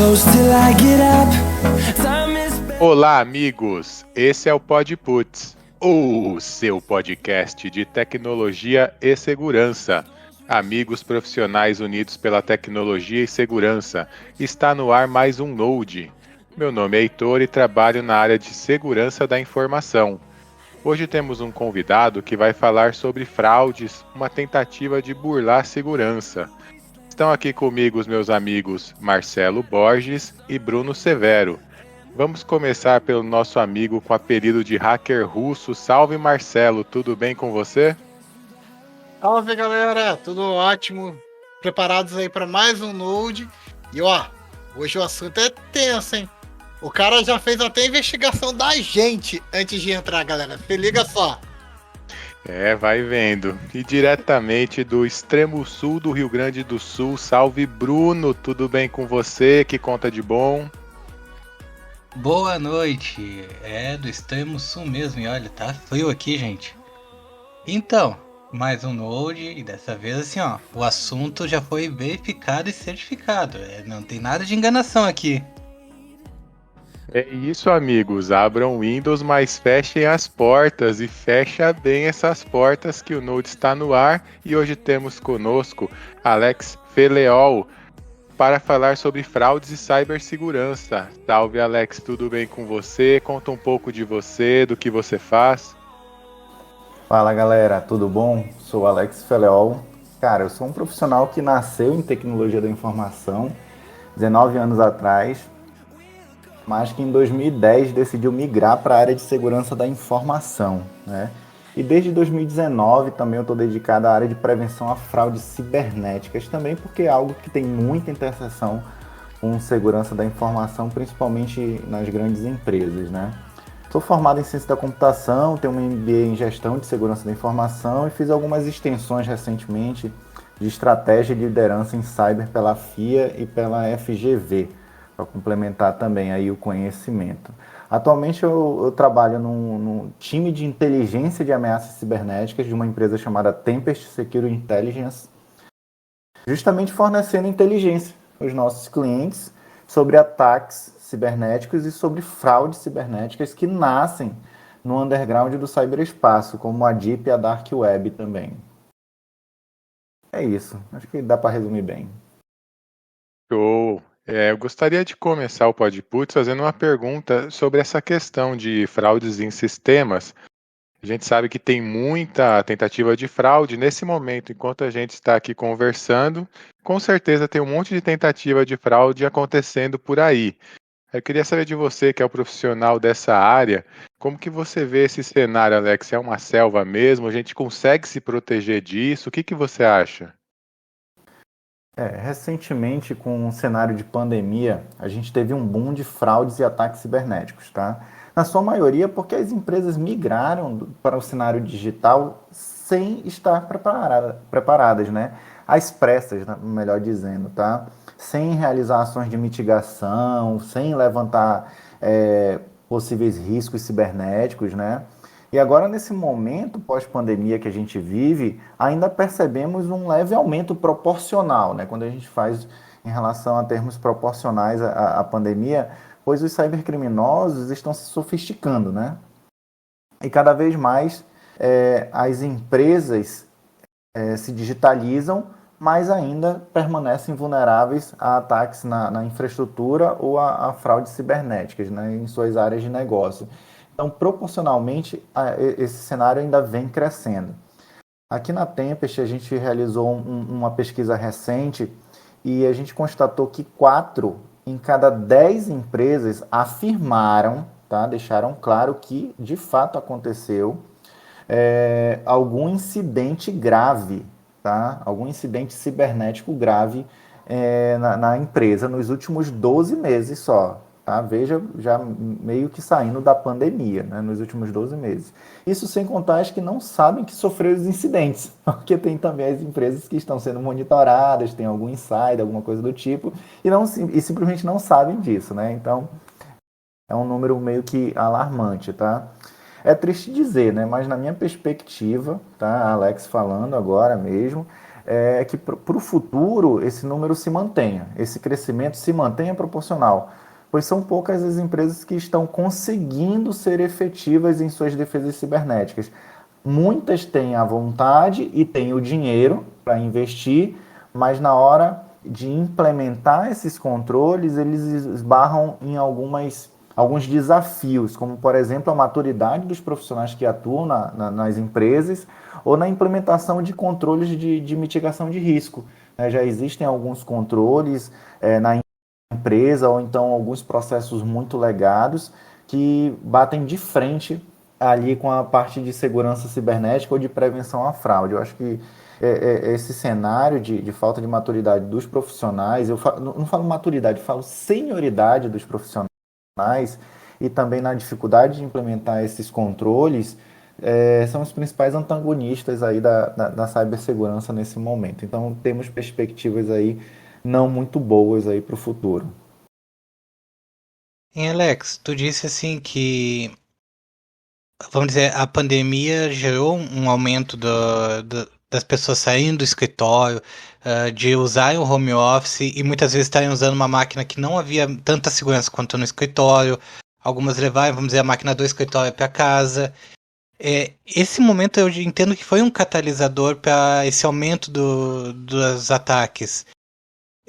close till I get up. Time is... Olá, amigos! Esse é o PodPuts, o seu podcast de tecnologia e segurança. Amigos profissionais unidos pela tecnologia e segurança, está no ar mais um Node. Meu nome é Heitor e trabalho na área de segurança da informação. Hoje temos um convidado que vai falar sobre fraudes, uma tentativa de burlar a segurança. Estão aqui comigo os meus amigos Marcelo Borges e Bruno Severo. Vamos começar pelo nosso amigo com apelido de hacker russo. Salve, Marcelo, tudo bem com você? Salve, galera, tudo ótimo? Preparados aí para mais um Node? E ó, hoje o assunto é tenso, hein? O cara já fez até investigação da gente antes de entrar, galera. Se liga só. Vai vendo. E diretamente do extremo sul do Rio Grande do Sul, salve, Bruno, tudo bem com você? Que conta de bom? Boa noite, do extremo sul mesmo, e olha, tá frio aqui, gente. Então, mais um Node, e dessa vez assim, ó, o assunto já foi verificado e certificado, não tem nada de enganação aqui. É isso, amigos, abram Windows, mas fechem as portas, e fecha bem essas portas que o Node está no ar, e hoje temos conosco Alex Feleol, para falar sobre fraudes e cibersegurança. Salve, Alex, tudo bem com você? Conta um pouco de você, do que você faz. Fala, galera, tudo bom? Sou Alex Feleol. Cara, eu sou um profissional que nasceu em tecnologia da informação 19 anos atrás, mas que em 2010 decidiu migrar para a área de segurança da informação, né? E desde 2019 também eu estou dedicado à área de prevenção a fraudes cibernéticas, também porque é algo que tem muita interseção com segurança da informação, principalmente nas grandes empresas, né? Sou formado em ciência da computação, tenho um MBA em gestão de segurança da informação e fiz algumas extensões recentemente de estratégia de liderança em cyber pela FIA e pela FGV, para complementar também aí o conhecimento. Atualmente eu trabalho num time de inteligência de ameaças cibernéticas de uma empresa chamada Tempest Security Intelligence, justamente fornecendo inteligência aos nossos clientes sobre ataques cibernéticos e sobre fraudes cibernéticas que nascem no underground do ciberespaço, como a Deep e a Dark Web também. É isso, acho que dá para resumir bem. Show! Eu gostaria de começar o PodPuts fazendo uma pergunta sobre essa questão de fraudes em sistemas. A gente sabe que tem muita tentativa de fraude. Nesse momento, enquanto a gente está aqui conversando, com certeza tem um monte de tentativa de fraude acontecendo por aí. Eu queria saber de você, que é o profissional dessa área, como que você vê esse cenário, Alex? É uma selva mesmo? A gente consegue se proteger disso? O que você acha? Recentemente, com o cenário de pandemia, a gente teve um boom de fraudes e ataques cibernéticos, tá? Na sua maioria, porque as empresas migraram para o cenário digital sem estar preparadas, né? Às pressas, melhor dizendo, tá? Sem realizar ações de mitigação, sem levantar possíveis riscos cibernéticos, né? E agora, nesse momento pós-pandemia que a gente vive, ainda percebemos um leve aumento proporcional, né? Quando a gente faz em relação a termos proporcionais à pandemia, pois os cybercriminosos estão se sofisticando, né? E cada vez mais as empresas se digitalizam, mas ainda permanecem vulneráveis a ataques na infraestrutura ou a fraudes cibernéticas, né? Em suas áreas de negócio. Então, proporcionalmente, esse cenário ainda vem crescendo. Aqui na Tempest, a gente realizou uma pesquisa recente e a gente constatou que 4 em cada 10 empresas afirmaram, tá? Deixaram claro que, de fato, aconteceu algum incidente grave, tá? Algum incidente cibernético grave na empresa nos últimos 12 meses só. Tá? Veja, já meio que saindo da pandemia, né, nos últimos 12 meses. Isso sem contar as que não sabem que sofreram os incidentes, porque tem também as empresas que estão sendo monitoradas, tem algum insider, alguma coisa do tipo, e simplesmente não sabem disso, né? Então, é um número meio que alarmante, tá? É triste dizer, né? Mas na minha perspectiva, tá? Alex falando agora mesmo, é que para o futuro esse número se mantenha, esse crescimento se mantenha proporcional, pois são poucas as empresas que estão conseguindo ser efetivas em suas defesas cibernéticas. Muitas têm a vontade e têm o dinheiro para investir, mas na hora de implementar esses controles, eles esbarram em alguns desafios, como, por exemplo, a maturidade dos profissionais que atuam nas empresas ou na implementação de controles de mitigação de risco. Já existem alguns controles na empresa ou então alguns processos muito legados que batem de frente ali com a parte de segurança cibernética ou de prevenção à fraude. Eu acho que esse cenário de falta de maturidade dos profissionais, não falo maturidade, eu falo senioridade dos profissionais e também na dificuldade de implementar esses controles, são os principais antagonistas aí da cibersegurança nesse momento. Então temos perspectivas aí não muito boas aí para o futuro. Em Alex, tu disse assim que, vamos dizer, a pandemia gerou um aumento das pessoas saindo do escritório, de usarem o home office e muitas vezes estarem usando uma máquina que não havia tanta segurança quanto no escritório. Algumas levaram, vamos dizer, a máquina do escritório para casa. Esse momento eu entendo que foi um catalisador para esse aumento dos ataques.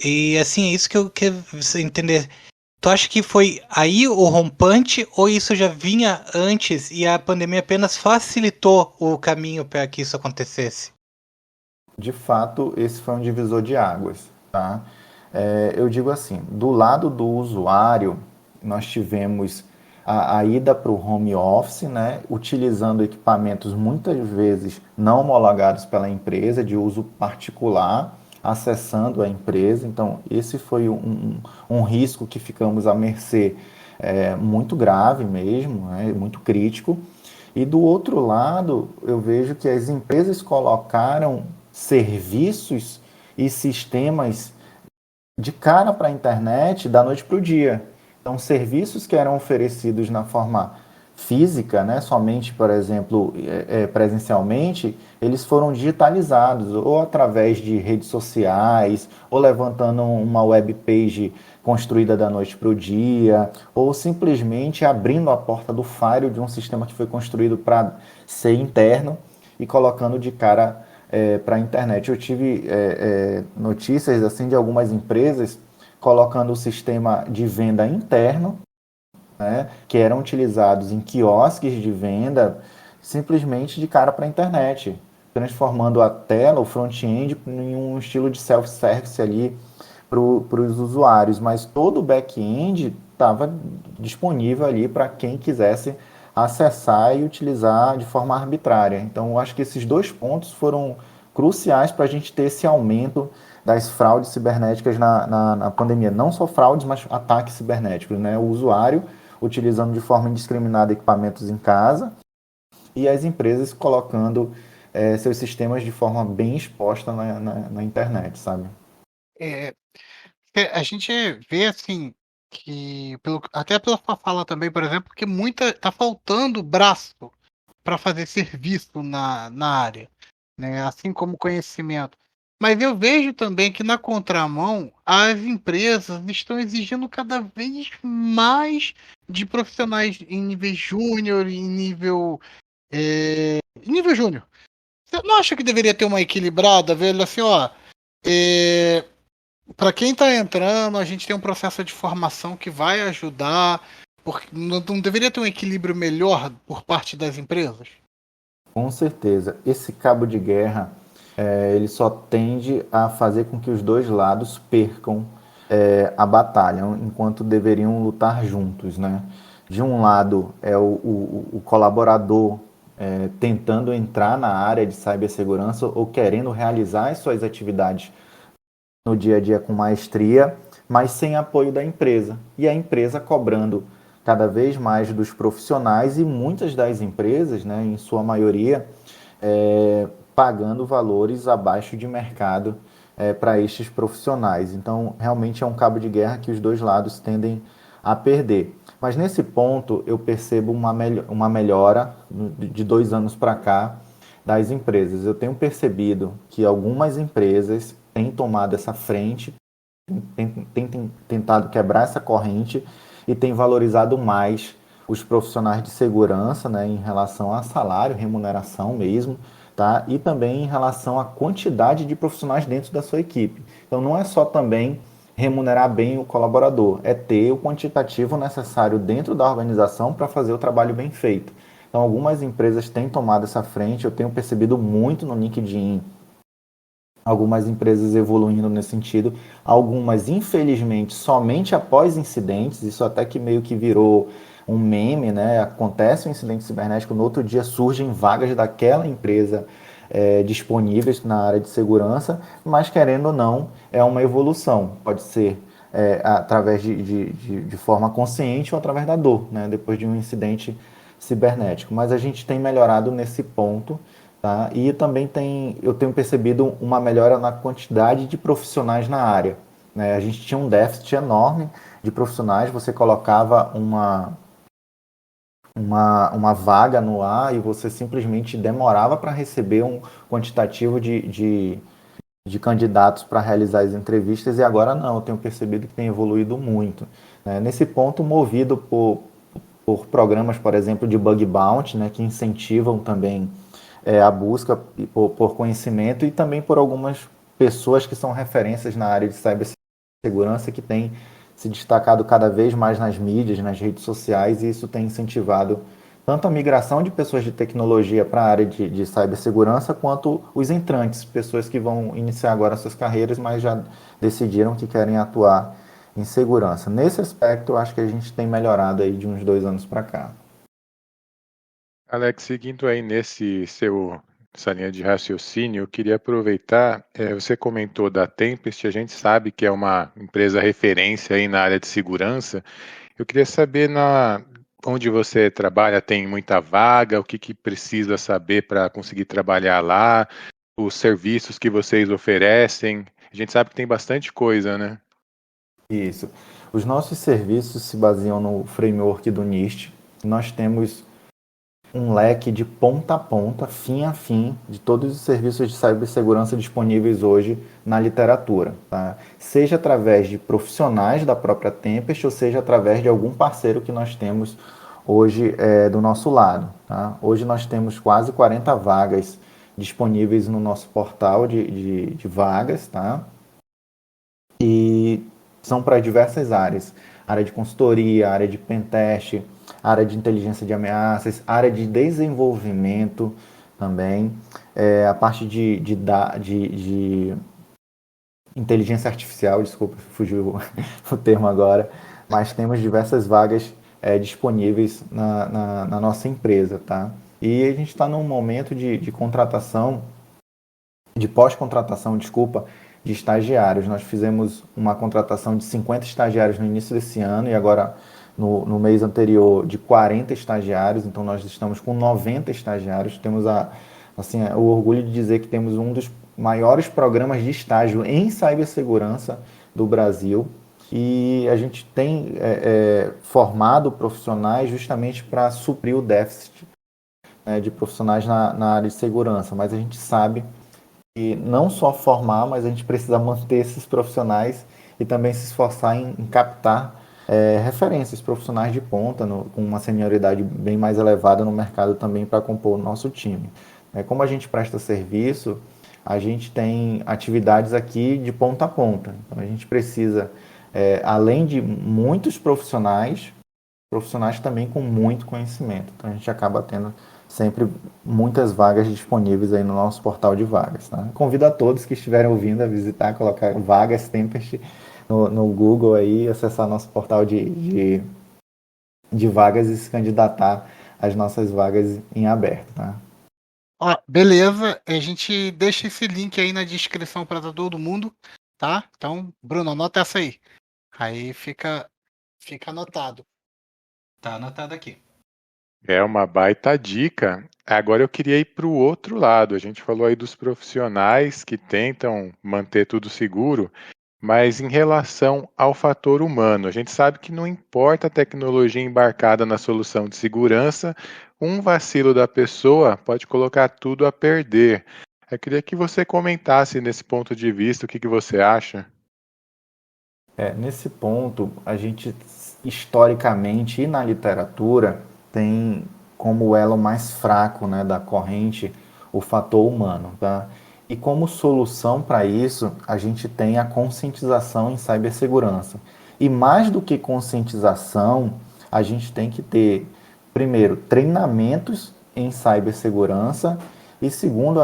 E assim, é isso que eu quero entender. Tu acha que foi aí o rompante ou isso já vinha antes e a pandemia apenas facilitou o caminho para que isso acontecesse? De fato, esse foi um divisor de águas, tá? Eu digo assim, do lado do usuário, nós tivemos a ida para o home office, né, utilizando equipamentos muitas vezes não homologados pela empresa, de uso particular, acessando a empresa. Então, esse foi um risco que ficamos à mercê, muito grave mesmo, né, muito crítico. E do outro lado, eu vejo que as empresas colocaram serviços e sistemas de cara para a internet da noite para o dia. Então, serviços que eram oferecidos na forma física, né, somente, por exemplo, presencialmente, eles foram digitalizados, ou através de redes sociais, ou levantando uma web page construída da noite para o dia, ou simplesmente abrindo a porta do firewall de um sistema que foi construído para ser interno e colocando de cara para a internet. Eu tive notícias assim de algumas empresas colocando o sistema de venda interno, né, que eram utilizados em quiosques de venda, simplesmente de cara para a internet, transformando a tela, o front-end, em um estilo de self-service ali para os usuários, mas todo o back-end estava disponível ali para quem quisesse acessar e utilizar de forma arbitrária. Então, eu acho que esses dois pontos foram cruciais para a gente ter esse aumento das fraudes cibernéticas na pandemia. Não só fraudes, mas ataques cibernéticos, né? O usuário utilizando de forma indiscriminada equipamentos em casa e as empresas colocando seus sistemas de forma bem exposta na internet, sabe? A gente vê assim que até pela sua fala também, por exemplo, que tá faltando braço para fazer serviço na área, né? Assim como conhecimento. Mas eu vejo também que na contramão as empresas estão exigindo cada vez mais de profissionais em nível júnior, em nível júnior. Você não acha que deveria ter uma equilibrada, velho? Assim, ó, para quem está entrando, a gente tem um processo de formação que vai ajudar, porque não deveria ter um equilíbrio melhor por parte das empresas? Com certeza. Esse cabo de guerra, ele só tende a fazer com que os dois lados percam a batalha, enquanto deveriam lutar juntos, né? De um lado é o colaborador tentando entrar na área de cibersegurança ou querendo realizar as suas atividades no dia a dia com maestria, mas sem apoio da empresa. E a empresa cobrando cada vez mais dos profissionais e muitas das empresas, né, em sua maioria, pagando valores abaixo de mercado para estes profissionais. Então, realmente é um cabo de guerra que os dois lados tendem a perder. Mas nesse ponto eu percebo uma melhora de 2 anos para cá das empresas. Eu tenho percebido que algumas empresas têm tomado essa frente, têm tentado quebrar essa corrente e têm valorizado mais os profissionais de segurança, né, em relação a salário, remuneração mesmo, tá? E também em relação à quantidade de profissionais dentro da sua equipe. Então não é só também remunerar bem o colaborador, é ter o quantitativo necessário dentro da organização para fazer o trabalho bem feito. Então algumas empresas têm tomado essa frente, eu tenho percebido muito no LinkedIn algumas empresas evoluindo nesse sentido, algumas infelizmente somente após incidentes, isso até que meio que virou um meme, né? Acontece um incidente cibernético, no outro dia surgem vagas daquela empresa disponíveis na área de segurança, mas querendo ou não, é uma evolução, pode ser através de forma consciente ou através da dor, né? Depois de um incidente cibernético, mas a gente tem melhorado nesse ponto. Tá? E também eu tenho percebido uma melhora na quantidade de profissionais na área. Né? A gente tinha um déficit enorme de profissionais, você colocava uma vaga no ar e você simplesmente demorava para receber um quantitativo de candidatos para realizar as entrevistas, e agora não, eu tenho percebido que tem evoluído muito. Né? Nesse ponto, movido por programas, por exemplo, de bug bounty, né, que incentivam também a busca por conhecimento, e também por algumas pessoas que são referências na área de cibersegurança que têm se destacado cada vez mais nas mídias, nas redes sociais, e isso tem incentivado tanto a migração de pessoas de tecnologia para a área de cibersegurança, quanto os entrantes, pessoas que vão iniciar agora suas carreiras, mas já decidiram que querem atuar em segurança. Nesse aspecto, eu acho que a gente tem melhorado aí de uns 2 anos para cá. Alex, seguindo aí essa linha de raciocínio, eu queria aproveitar, você comentou da Tempest, a gente sabe que é uma empresa referência aí na área de segurança. Eu queria saber onde você trabalha, tem muita vaga, o que precisa saber para conseguir trabalhar lá, os serviços que vocês oferecem. A gente sabe que tem bastante coisa, né? Isso. Os nossos serviços se baseiam no framework do NIST. Nós temos um leque de ponta a ponta, fim a fim, de todos os serviços de cibersegurança disponíveis hoje na literatura. Tá? Seja através de profissionais da própria Tempest, ou seja através de algum parceiro que nós temos hoje do nosso lado. Tá? Hoje nós temos quase 40 vagas disponíveis no nosso portal de vagas, tá? E são para diversas áreas. Área de consultoria, área de pentest, área de inteligência de ameaças, área de desenvolvimento também, a parte de inteligência artificial, desculpa, fugiu o termo agora, mas temos diversas vagas disponíveis na nossa empresa, tá? E a gente está num momento de contratação, de pós-contratação, desculpa, de estagiários. Nós fizemos uma contratação de 50 estagiários no início desse ano, e agora no mês anterior de 40 estagiários, então nós estamos com 90 estagiários. Temos o orgulho de dizer que temos um dos maiores programas de estágio em cibersegurança do Brasil, e a gente tem formado profissionais justamente para suprir o déficit de profissionais na área de segurança, mas a gente sabe e não só formar, mas a gente precisa manter esses profissionais e também se esforçar em captar referências profissionais de ponta, com uma senioridade bem mais elevada no mercado também para compor o nosso time. Como a gente presta serviço, a gente tem atividades aqui de ponta a ponta. Então a gente precisa, além de muitos profissionais também com muito conhecimento. Então a gente acaba tendo sempre muitas vagas disponíveis aí no nosso portal de vagas. Tá? Convido a todos que estiverem ouvindo a visitar, colocar vagas Tempest no Google aí, acessar nosso portal de vagas e se candidatar às nossas vagas em aberto. Tá? Beleza, a gente deixa esse link aí na descrição para todo mundo, tá? Então, Bruno, anota essa aí. Aí fica anotado. Tá anotado aqui. É uma baita dica. Agora eu queria ir para o outro lado. A gente falou aí dos profissionais que tentam manter tudo seguro, Mas em relação ao fator humano, a gente sabe que não importa a tecnologia embarcada na solução de segurança, um vacilo da pessoa pode colocar tudo a perder. Eu queria que você comentasse nesse ponto de vista o que você acha. Nesse ponto, a gente historicamente e na literatura tem como elo mais fraco, né, da corrente o fator humano, tá? E como solução para isso, a gente tem a conscientização em cibersegurança. E mais do que conscientização, a gente tem que ter, primeiro, treinamentos em cibersegurança e, segundo,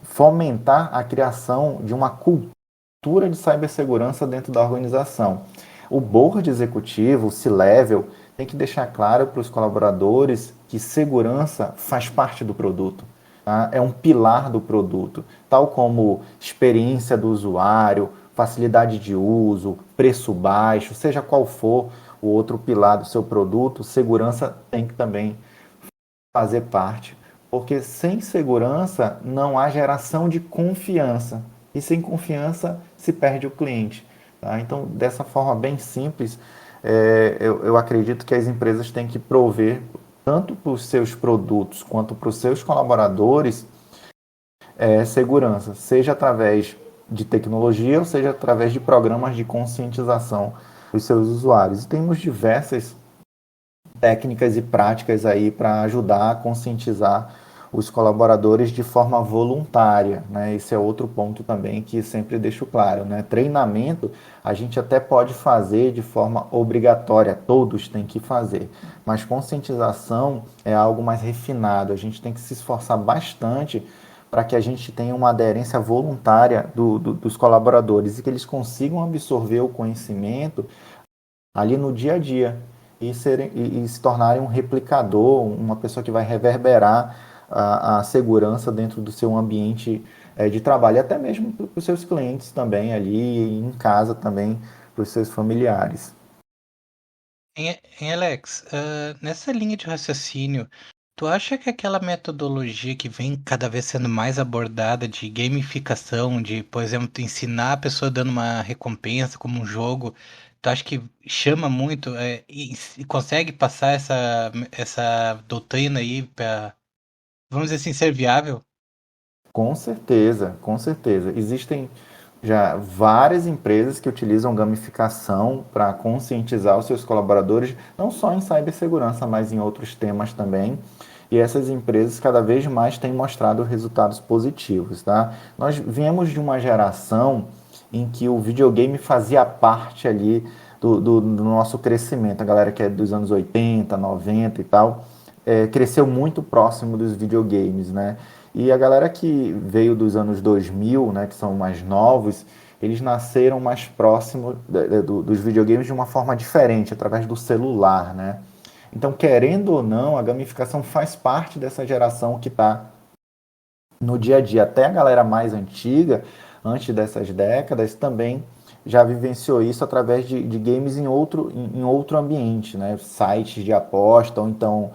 fomentar a criação de uma cultura de cibersegurança dentro da organização. O board executivo, o C-Level, tem que deixar claro para os colaboradores que segurança faz parte do produto. Tá? É um pilar do produto, tal como experiência do usuário, facilidade de uso, preço baixo, seja qual for o outro pilar do seu produto, segurança tem que também fazer parte, porque sem segurança não há geração de confiança, e sem confiança se perde o cliente. Tá? Então, dessa forma bem simples, eu acredito que as empresas têm que prover, tanto para os seus produtos quanto para os seus colaboradores, segurança, seja através de tecnologia ou seja através de programas de conscientização dos seus usuários. E temos diversas técnicas e práticas aí para ajudar a conscientizar os colaboradores de forma voluntária, né? Esse é outro ponto também que sempre deixo claro, né? Treinamento a gente até pode fazer de forma obrigatória, todos têm que fazer, mas conscientização é algo mais refinado, a gente tem que se esforçar bastante para que a gente tenha uma aderência voluntária dos colaboradores e que eles consigam absorver o conhecimento ali no dia a dia e se tornarem um replicador, uma pessoa que vai reverberar a segurança dentro do seu ambiente de trabalho, e até mesmo para os seus clientes também ali, em casa também, para os seus familiares. Em Alex, nessa linha de raciocínio, tu acha que aquela metodologia que vem cada vez sendo mais abordada de gamificação, de, por exemplo, tu ensinar a pessoa dando uma recompensa como um jogo, tu acha que chama muito e consegue passar essa doutrina aí para, vamos dizer assim, ser viável? Com certeza, com certeza. Existem já várias empresas que utilizam gamificação para conscientizar os seus colaboradores, não só em cibersegurança, mas em outros temas também. E essas empresas cada vez mais têm mostrado resultados positivos, tá? Nós viemos de uma geração em que o videogame fazia parte ali do nosso crescimento. A galera que é dos anos 80, 90 e tal, cresceu muito próximo dos videogames, né? E a galera que veio dos anos 2000, né, que são mais novos, eles nasceram mais próximo dos videogames de uma forma diferente, através do celular, né? Então, querendo ou não, a gamificação faz parte dessa geração que está no dia a dia. Até a galera mais antiga, antes dessas décadas, também já vivenciou isso através de games em outro ambiente, né? Sites de aposta, ou então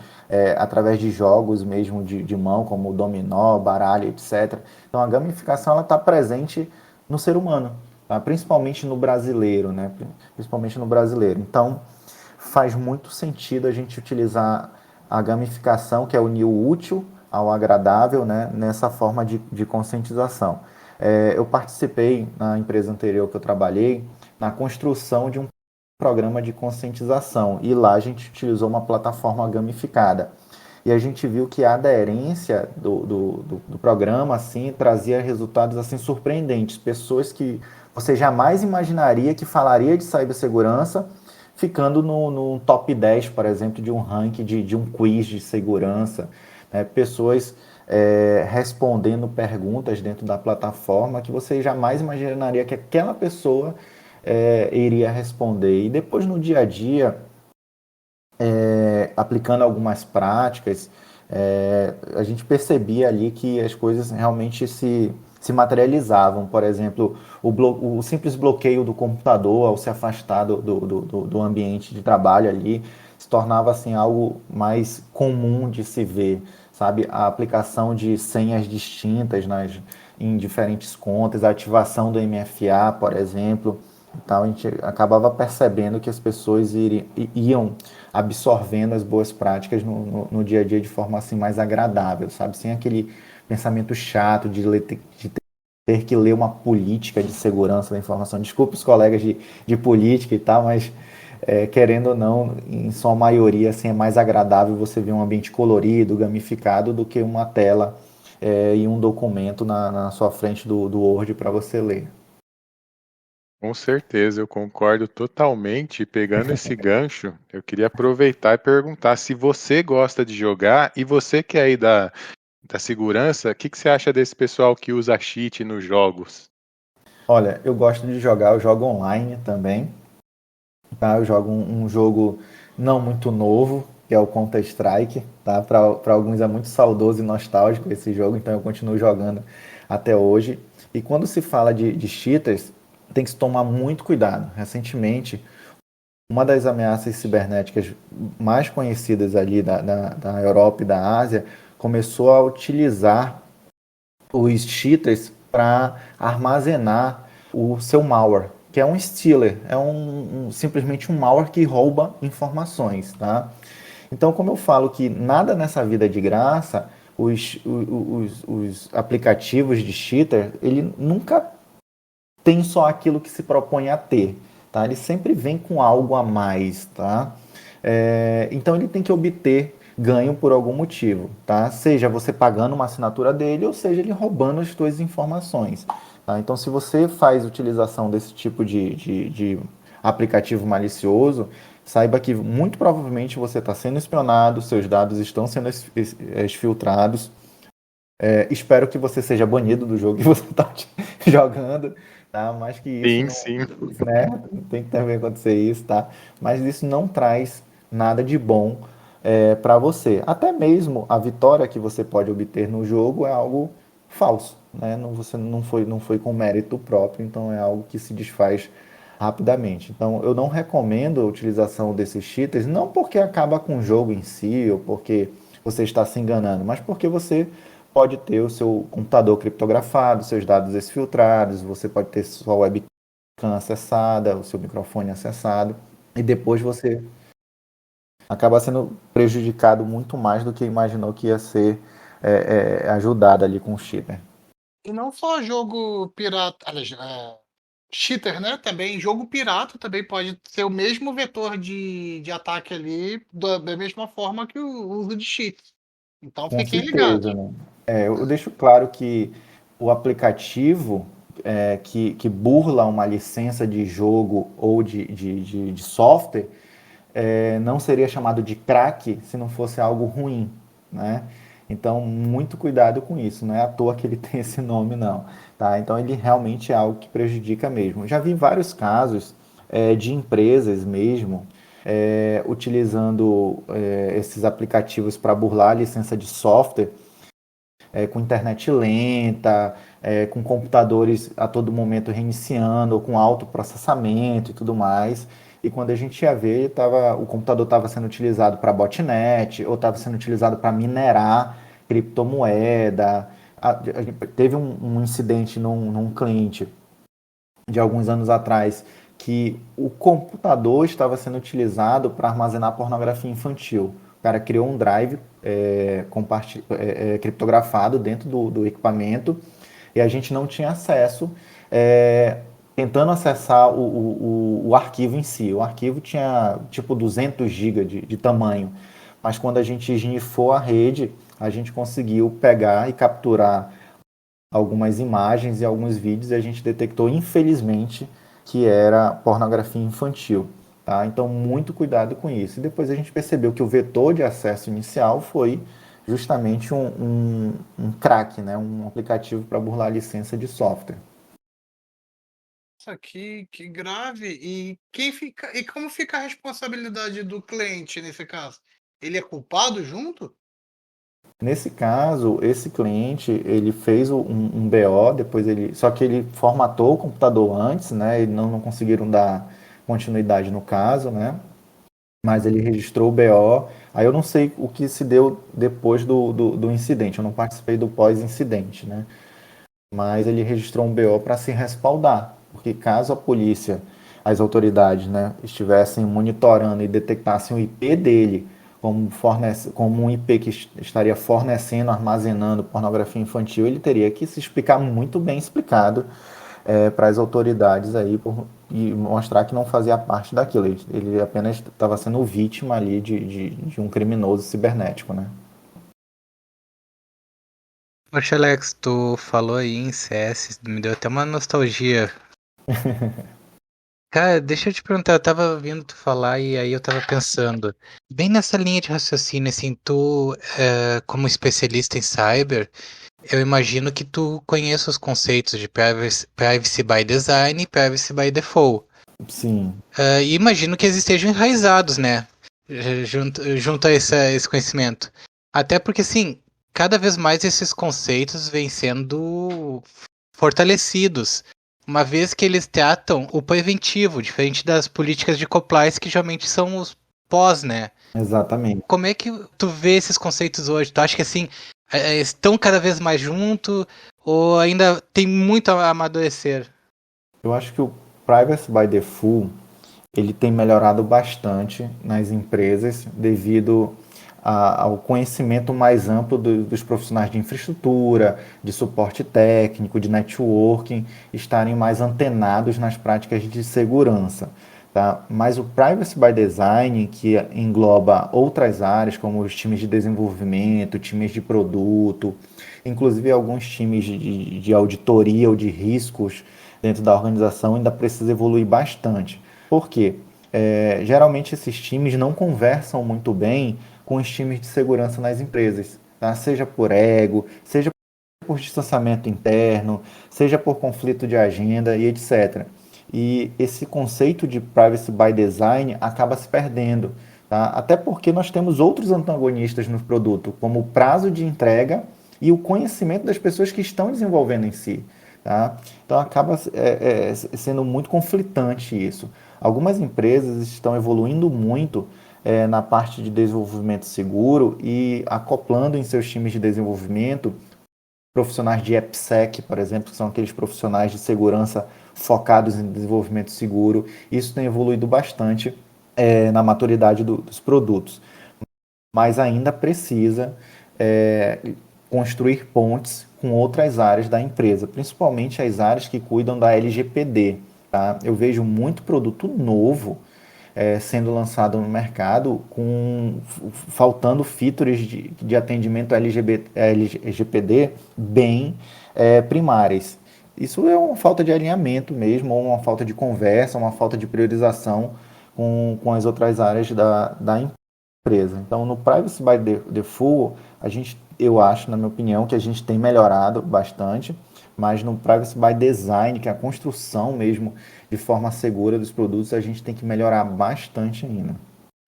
através de jogos mesmo de mão, como dominó, baralho, etc. Então a gamificação está presente no ser humano, tá? Principalmente no brasileiro, né? Principalmente no brasileiro. Então faz muito sentido a gente utilizar a gamificação, que é unir o útil ao agradável, né? Nessa forma de conscientização. Eu participei na empresa anterior que eu trabalhei na construção de um programa de conscientização e lá a gente utilizou uma plataforma gamificada e a gente viu que a aderência do programa assim trazia resultados assim surpreendentes, pessoas que você jamais imaginaria que falaria de cibersegurança ficando no top 10, por exemplo, de um ranking de um quiz de segurança, né? Pessoas respondendo perguntas dentro da plataforma que você jamais imaginaria que aquela pessoa iria responder. E depois no dia a dia, aplicando algumas práticas, a gente percebia ali que as coisas realmente se materializavam. Por exemplo, o simples bloqueio do computador ao se afastar do ambiente de trabalho ali se tornava assim algo mais comum de se ver, sabe? A aplicação de senhas distintas em diferentes contas, a ativação do MFA, por exemplo. Então a gente acabava percebendo que as pessoas iam absorvendo as boas práticas no dia a dia de forma assim mais agradável, sabe? Sem aquele pensamento chato de ter que ler uma política de segurança da informação. Desculpe os colegas de política e tal, mas querendo ou não, em sua maioria, assim, é mais agradável você ver um ambiente colorido, gamificado, do que uma tela e um documento na sua frente do Word para você ler. Com certeza, eu concordo totalmente. E pegando esse gancho, eu queria aproveitar e perguntar se você gosta de jogar e você que é aí da segurança, o que você acha desse pessoal que usa cheat nos jogos? Olha, eu gosto de jogar, eu jogo online também, tá? Eu jogo um jogo não muito novo, que é o Counter-Strike, tá? Para alguns é muito saudoso e nostálgico esse jogo, então eu continuo jogando até hoje. E quando se fala de cheaters, tem que se tomar muito cuidado. Recentemente, uma das ameaças cibernéticas mais conhecidas ali da Europa e da Ásia começou a utilizar os cheaters para armazenar o seu malware, que é um stealer, é simplesmente um malware que rouba informações, tá? Então, como eu falo que nada nessa vida é de graça, os aplicativos de cheater, ele nunca tem só aquilo que se propõe a ter, tá? Ele sempre vem com algo a mais, tá? Então ele tem que obter ganho por algum motivo, tá? Seja você pagando uma assinatura dele, ou seja ele roubando as suas informações, tá? Então se você faz utilização desse tipo de aplicativo malicioso, saiba que muito provavelmente você está sendo espionado, seus dados estão sendo exfiltrados. Espero que você seja banido do jogo que você está jogando, tá? Mas que isso Sim, não, sim. né? Tem que também acontecer isso, tá? Mas isso não traz nada de bom para você. Até mesmo a vitória que você pode obter no jogo é algo falso, né? Você não foi com mérito próprio, então é algo que se desfaz rapidamente. Então eu não recomendo a utilização desses cheaters, não porque acaba com o jogo em si, ou porque você está se enganando, mas porque você pode ter o seu computador criptografado, seus dados exfiltrados, você pode ter sua webcam acessada, o seu microfone acessado, e depois você acaba sendo prejudicado muito mais do que imaginou que ia ser ajudado ali com o cheater. E não só jogo pirata, aliás, cheater, né? Também jogo pirata também pode ser o mesmo vetor de ataque ali, da mesma forma que o uso de cheats. Então Com fiquem certeza, ligados. né? Eu deixo claro que o aplicativo que burla uma licença de jogo ou de software não seria chamado de crack se não fosse algo ruim, né? Então, muito cuidado com isso, não é à toa que ele tem esse nome, não, tá? Então, ele realmente é algo que prejudica mesmo. Já vi vários casos de empresas mesmo utilizando esses aplicativos para burlar a licença de software, com internet lenta, com computadores a todo momento reiniciando, ou com alto processamento e tudo mais. E quando a gente ia ver, o computador estava sendo utilizado para botnet, ou estava sendo utilizado para minerar criptomoeda. Teve um incidente num cliente de alguns anos atrás que o computador estava sendo utilizado para armazenar pornografia infantil. O cara criou um drive criptografado dentro do equipamento e a gente não tinha acesso, tentando acessar o arquivo em si. O arquivo tinha tipo 200 GB de tamanho, mas quando a gente esnifou a rede, a gente conseguiu pegar e capturar algumas imagens e alguns vídeos e a gente detectou, infelizmente, que era pornografia infantil. Tá? Então, muito cuidado com isso. E depois a gente percebeu que o vetor de acesso inicial foi justamente um crack, né? Um aplicativo para burlar a licença de software. Isso aqui, que grave. E como fica a responsabilidade do cliente nesse caso? Ele é culpado junto? Nesse caso, esse cliente, ele fez um BO, só que ele formatou o computador antes, né? E não conseguiram dar continuidade no caso, né? Mas ele registrou o BO. Aí eu não sei o que se deu depois do incidente, eu não participei do pós-incidente, né? mas ele registrou um BO para se respaldar, porque caso a polícia, as autoridades, né, estivessem monitorando e detectassem o IP dele como um IP que estaria fornecendo, armazenando pornografia infantil, ele teria que se explicar muito bem explicado para as autoridades aí e mostrar que não fazia parte daquilo. Ele apenas estava sendo vítima ali de um criminoso cibernético, né? Poxa, Alex, tu falou aí em CS, me deu até uma nostalgia. Cara, deixa eu te perguntar, eu tava ouvindo tu falar e aí eu tava pensando, bem nessa linha de raciocínio, assim, tu, como especialista em cyber, eu imagino que tu conheça os conceitos de privacy by design e privacy by default. Sim, E imagino que eles estejam enraizados, né? Junto a esse conhecimento. Até porque, assim, cada vez mais esses conceitos vêm sendo fortalecidos, uma vez que eles tratam o preventivo, diferente das políticas de compliance que geralmente são os pós, né? exatamente. Como é que tu vê esses conceitos hoje? Tu acha que, assim, estão cada vez mais junto ou ainda tem muito a amadurecer? Eu acho que o Privacy by Default ele tem melhorado bastante nas empresas devido ao conhecimento mais amplo dos profissionais de infraestrutura, de suporte técnico, de networking, estarem mais antenados nas práticas de segurança. Tá? Mas o Privacy by Design, que engloba outras áreas, como os times de desenvolvimento, times de produto, inclusive alguns times de auditoria ou de riscos dentro da organização, ainda precisa evoluir bastante. Por quê? Geralmente esses times não conversam muito bem com os times de segurança nas empresas, tá? Seja por ego, seja por distanciamento interno, seja por conflito de agenda e etc. E esse conceito de privacy by design acaba se perdendo, tá? Até porque nós temos outros antagonistas no produto, como o prazo de entrega e o conhecimento das pessoas que estão desenvolvendo em si. Tá? Então acaba sendo muito conflitante isso. Algumas empresas estão evoluindo muito na parte de desenvolvimento seguro e acoplando em seus times de desenvolvimento profissionais de AppSec, por exemplo, que são aqueles profissionais de segurança focados em desenvolvimento seguro. Isso tem evoluído bastante na maturidade dos produtos, mas ainda precisa construir pontes com outras áreas da empresa, principalmente as áreas que cuidam da LGPD. Tá? Eu vejo muito produto novo sendo lançado no mercado faltando features de atendimento LGPD bem primárias. Isso é uma falta de alinhamento mesmo, ou uma falta de conversa, uma falta de priorização com as outras áreas da empresa. Então, no Privacy by Default, eu acho, na minha opinião, que a gente tem melhorado bastante, mas no Privacy by Design, que é a construção mesmo de forma segura dos produtos, a gente tem que melhorar bastante ainda.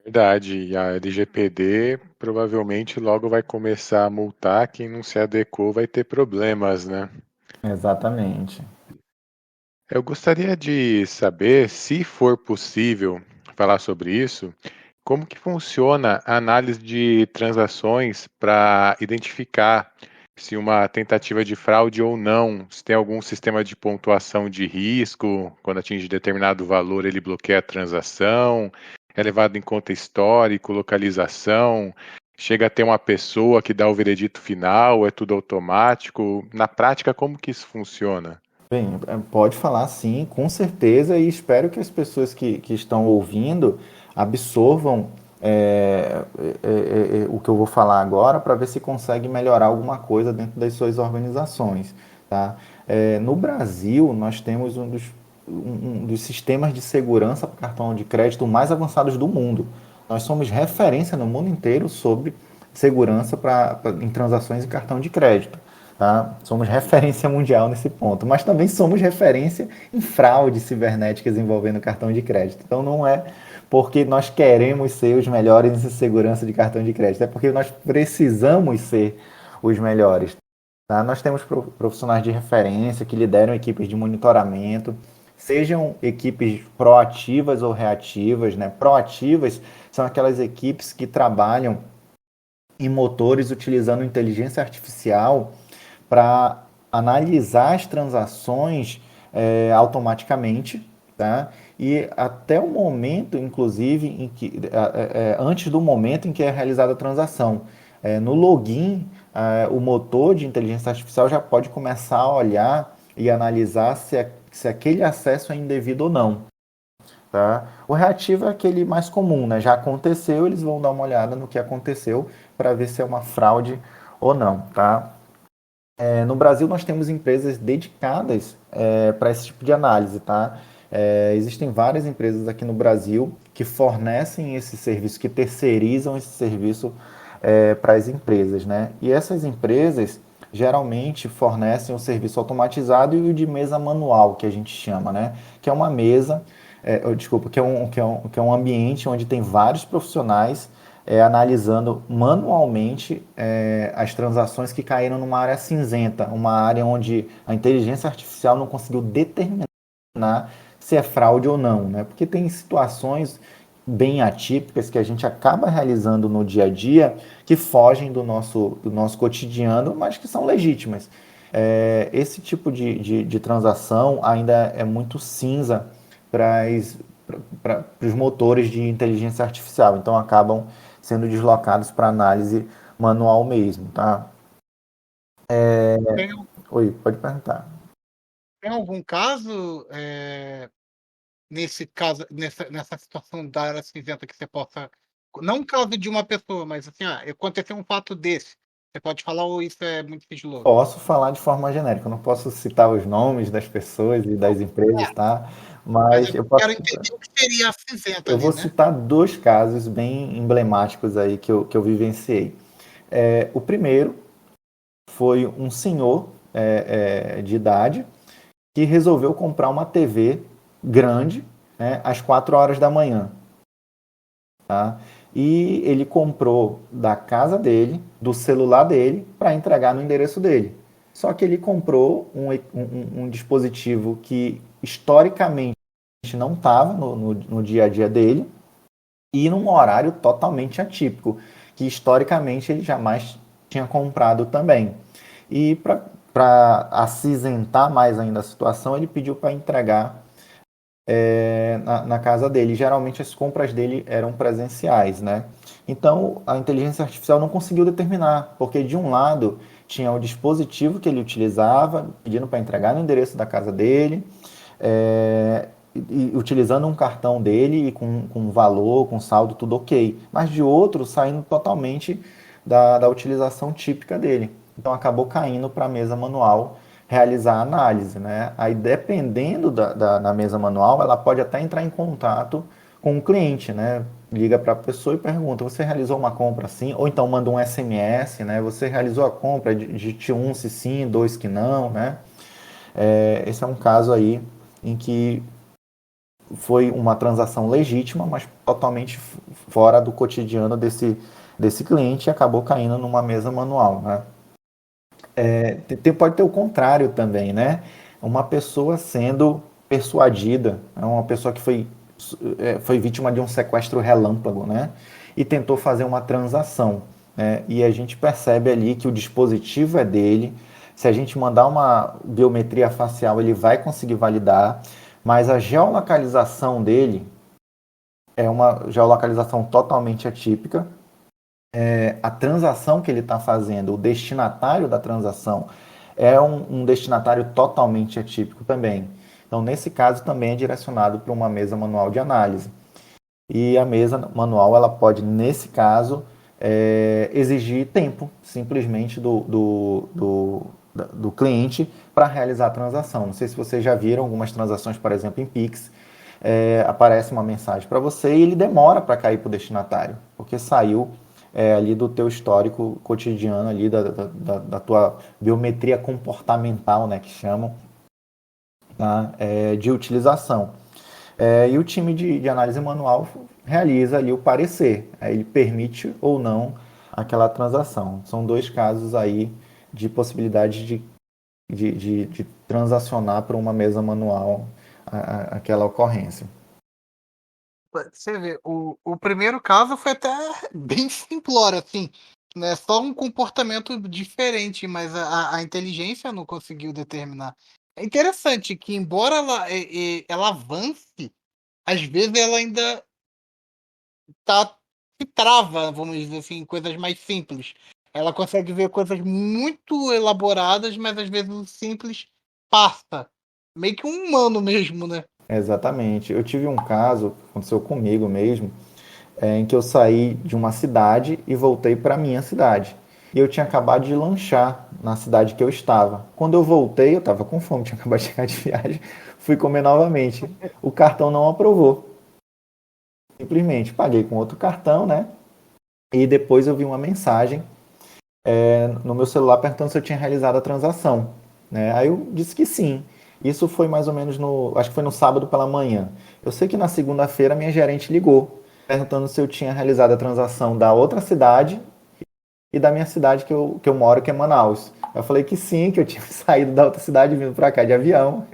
Verdade, e a LGPD provavelmente logo vai começar a multar quem não se adequou, vai ter problemas, né? Exatamente. Eu gostaria de saber, se for possível falar sobre isso, como que funciona a análise de transações para identificar se uma tentativa de fraude ou não, se tem algum sistema de pontuação de risco, quando atinge determinado valor ele bloqueia a transação, é levado em conta histórico, localização, chega a ter uma pessoa que dá o veredito final, é tudo automático. Na prática, como que isso funciona? Bem, pode falar sim, com certeza, e espero que as pessoas que estão ouvindo absorvam o que eu vou falar agora para ver se consegue melhorar alguma coisa dentro das suas organizações. Tá? No Brasil, nós temos um dos sistemas de segurança para cartão de crédito mais avançados do mundo. Nós somos referência no mundo inteiro sobre segurança em transações em cartão de crédito. Tá? Somos referência mundial nesse ponto, mas também somos referência em fraudes cibernéticas envolvendo cartão de crédito. Então não é porque nós queremos ser os melhores em segurança de cartão de crédito, é porque nós precisamos ser os melhores. Tá? Nós temos profissionais de referência que lideram equipes de monitoramento, sejam equipes proativas ou reativas. Né? Proativas são aquelas equipes que trabalham em motores utilizando inteligência artificial para analisar as transações automaticamente, tá? E até o momento, inclusive, em que, antes do momento em que é realizada a transação. No login, o motor de inteligência artificial já pode começar a olhar e analisar se aquele acesso é indevido ou não. Tá? O reativo é aquele mais comum, né? Já aconteceu, eles vão dar uma olhada no que aconteceu para ver se é uma fraude ou não. Tá? No Brasil, nós temos empresas dedicadas para esse tipo de análise. Tá? Existem várias empresas aqui no Brasil que fornecem esse serviço, que terceirizam esse serviço para as empresas. Né? E essas empresas geralmente fornecem o serviço automatizado e o de mesa manual, que a gente chama, né? Que é uma mesa, que é um ambiente onde tem vários profissionais analisando manualmente as transações que caíram numa área cinzenta, uma área onde a inteligência artificial não conseguiu determinar se é fraude ou não, né? Porque tem situações bem atípicas que a gente acaba realizando no dia a dia que fogem do nosso cotidiano, mas que são legítimas. Esse tipo de transação ainda é muito cinza para os motores de inteligência artificial, então acabam sendo deslocados para análise manual mesmo, tá? Tem, Oi, pode perguntar. tem algum caso, nessa situação da área cinzenta que você possa. Não um caso de uma pessoa, mas assim, aconteceu um fato desse. Você pode falar ou isso é muito sigiloso? Posso falar de forma genérica, eu não posso citar os nomes das pessoas e das empresas, tá? Mas Mas eu quero entender o que seria a cinzenta eu ali, vou né? citar dois casos bem emblemáticos aí que eu vivenciei. O primeiro foi um senhor de idade que resolveu comprar uma TV grande, né, às 4 horas da manhã. Tá? E ele comprou da casa dele, do celular dele, para entregar no endereço dele. Só que ele comprou um dispositivo que historicamente não estava no dia a dia dele e num horário totalmente atípico, que historicamente ele jamais tinha comprado também. E para acinzentar mais ainda a situação, ele pediu para entregar na casa dele. Geralmente as compras dele eram presenciais, né? Então a inteligência artificial não conseguiu determinar, porque de um lado tinha o dispositivo que ele utilizava, pedindo para entregar no endereço da casa dele, e utilizando um cartão dele e com valor, com saldo, tudo ok. Mas de outro, saindo totalmente da utilização típica dele. Então acabou caindo para a mesa manual realizar a análise, né? Aí dependendo da mesa manual, ela pode até entrar em contato com o cliente, né? Liga para a pessoa e pergunta: você realizou uma compra assim? Ou então manda um SMS, né? Você realizou a compra, digite 1 se sim, 2 que não, né? Esse é um caso aí em que foi uma transação legítima, mas totalmente fora do cotidiano desse cliente e acabou caindo numa mesa manual, né? Pode ter o contrário também, né? Uma pessoa sendo persuadida, uma pessoa que foi vítima de um sequestro relâmpago, né? E tentou fazer uma transação, né? E a gente percebe ali que o dispositivo é dele. Se a gente mandar uma biometria facial, ele vai conseguir validar, mas a geolocalização dele é uma geolocalização totalmente atípica. A transação que ele está fazendo, o destinatário da transação, é um destinatário totalmente atípico também. Então, nesse caso, também é direcionado para uma mesa manual de análise. E a mesa manual, ela pode, nesse caso, exigir tempo, simplesmente, do cliente para realizar a transação. Não sei se vocês já viram algumas transações, por exemplo, em Pix, aparece uma mensagem para você e ele demora para cair para o destinatário, porque saiu ali do teu histórico cotidiano, ali da tua biometria comportamental, né, que chamam, tá? De utilização. E o time de análise manual realiza ali o parecer, ele permite ou não aquela transação. São dois casos aí de possibilidade de transacionar para uma mesa manual aquela ocorrência. Você vê, o primeiro caso foi até bem simplório, assim. Né? Só um comportamento diferente, mas a inteligência não conseguiu determinar. É interessante que, embora ela avance, às vezes ela ainda tá, se trava, vamos dizer assim, em coisas mais simples. Ela consegue ver coisas muito elaboradas, mas às vezes o simples passa. Meio que um humano mesmo, né? Exatamente. Eu tive um caso, aconteceu comigo mesmo, em que eu saí de uma cidade e voltei para a minha cidade. E eu tinha acabado de lanchar na cidade que eu estava. Quando eu voltei, eu estava com fome, tinha acabado de chegar de viagem, fui comer novamente. O cartão não aprovou. Simplesmente paguei com outro cartão, né? E depois eu vi uma mensagem no meu celular perguntando se eu tinha realizado a transação, né? Aí eu disse que sim. Isso foi mais ou menos acho que foi no sábado pela manhã. Eu sei que na segunda-feira minha gerente ligou perguntando se eu tinha realizado a transação da outra cidade e da minha cidade que eu moro, que é Manaus. Eu falei que sim, que eu tinha saído da outra cidade e vindo para cá de avião.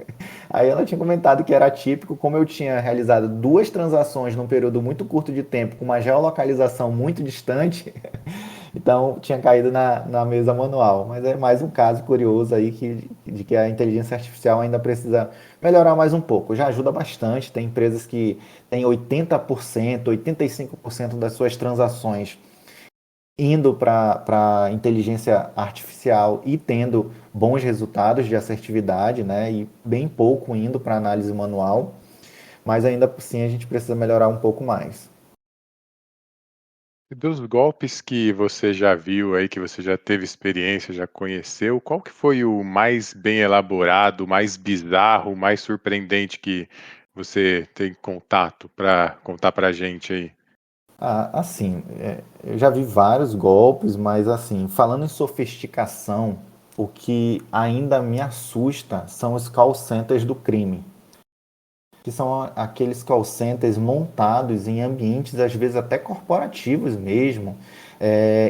Aí ela tinha comentado que era atípico, como eu tinha realizado duas transações num período muito curto de tempo, com uma geolocalização muito distante, então tinha caído na mesa manual. Mas é mais um caso curioso aí de que a inteligência artificial ainda precisa melhorar mais um pouco. Já ajuda bastante, tem empresas que têm 80%, 85% das suas transações indo para a inteligência artificial e tendo bons resultados de assertividade, né? E bem pouco indo para análise manual, mas ainda assim a gente precisa melhorar um pouco mais. E dos golpes que você já viu aí, que você já teve experiência, já conheceu, qual que foi o mais bem elaborado, o mais bizarro, o mais surpreendente que você tem contato para contar pra gente aí? Assim, eu já vi vários golpes, mas assim, falando em sofisticação, o que ainda me assusta são os call centers do crime, que são aqueles call centers montados em ambientes, às vezes até corporativos mesmo,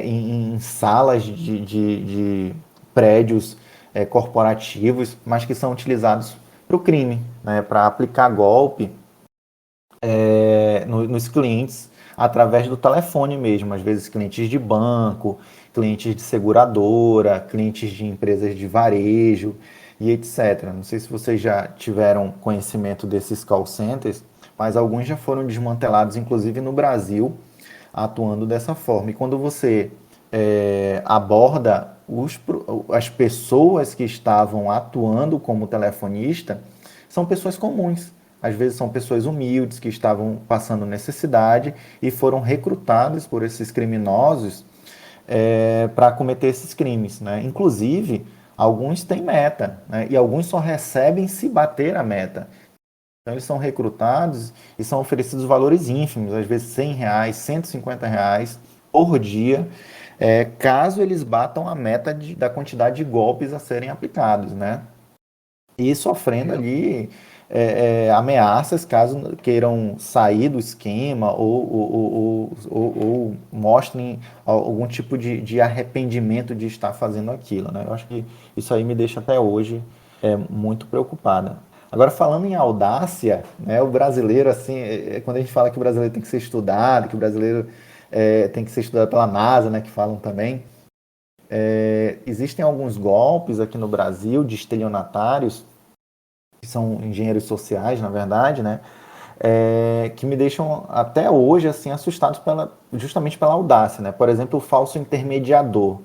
em salas de prédios corporativos, mas que são utilizados para o crime, né, para aplicar golpe nos clientes através do telefone mesmo, às vezes clientes de banco, clientes de seguradora, clientes de empresas de varejo e etc. Não sei se vocês já tiveram conhecimento desses call centers, mas alguns já foram desmantelados, inclusive no Brasil, atuando dessa forma. E quando você aborda as pessoas que estavam atuando como telefonista, são pessoas comuns. Às vezes são pessoas humildes que estavam passando necessidade e foram recrutadas por esses criminosos para cometer esses crimes, né? Inclusive, alguns têm meta, né? E alguns só recebem se bater a meta. Então, eles são recrutados e são oferecidos valores ínfimos, às vezes R$ 100, R$ 150 por dia, caso eles batam a meta da quantidade de golpes a serem aplicados, né? E sofrendo ali ameaças caso queiram sair do esquema ou mostrem algum tipo de arrependimento de estar fazendo aquilo, né? Eu acho que isso aí me deixa até hoje muito preocupada. Agora, falando em audácia, né, o brasileiro, assim, quando a gente fala que o brasileiro tem que ser estudado, que o brasileiro tem que ser estudado pela NASA, né, que falam também, existem alguns golpes aqui no Brasil de estelionatários que são engenheiros sociais, na verdade, né? Que me deixam até hoje assim assustados justamente pela audácia, né? Por exemplo, o falso intermediador,